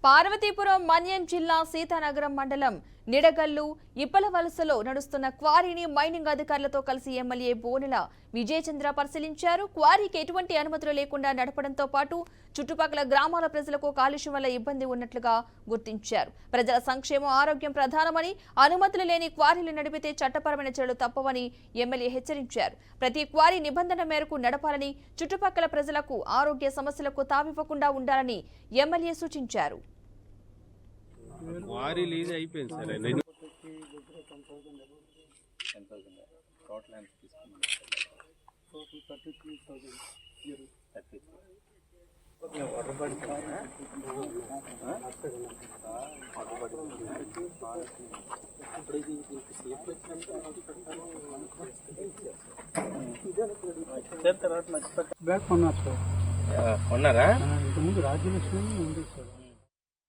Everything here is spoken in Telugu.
పార్వతీపురం మన్యం జిల్లా సీతానగరం మండలం నిడగల్లు ఇప్పలవలసలో నడుస్తున్న క్వారీని మైనింగ్ అధికారులతో కలిసి ఎమ్మెల్యే బోనెల విజయచంద్ర పరిశీలించారు. క్వారీకి ఎటువంటి అనుమతులు లేకుండా నడపడంతో పాటు చుట్టుపక్కల గ్రామాల ప్రజలకు కాలుష్యం వల్ల ఇబ్బంది ఉన్నట్లుగా గుర్తించారు. ప్రజల సంక్షేమం, ఆరోగ్యం ప్రధానమని, అనుమతులు లేని క్వారీలు నడిపితే చట్టపరమైన చర్యలు తప్పవని ఎమ్మెల్యే హెచ్చరించారు. ప్రతి క్వారీ నిబంధన మేరకు నడపాలని, చుట్టుపక్కల ప్రజలకు ఆరోగ్య సమస్యలకు తావివ్వకుండా ఉండాలని ఎమ్మెల్యే సూచించారు. వారి లీజ్ అయిపోయింది సార్. బ్యాగ్ కొన్నారు సార్. కొన్నారా? ఇంతకుముందు రాజ్యలక్ష్మి ఉంది సార్.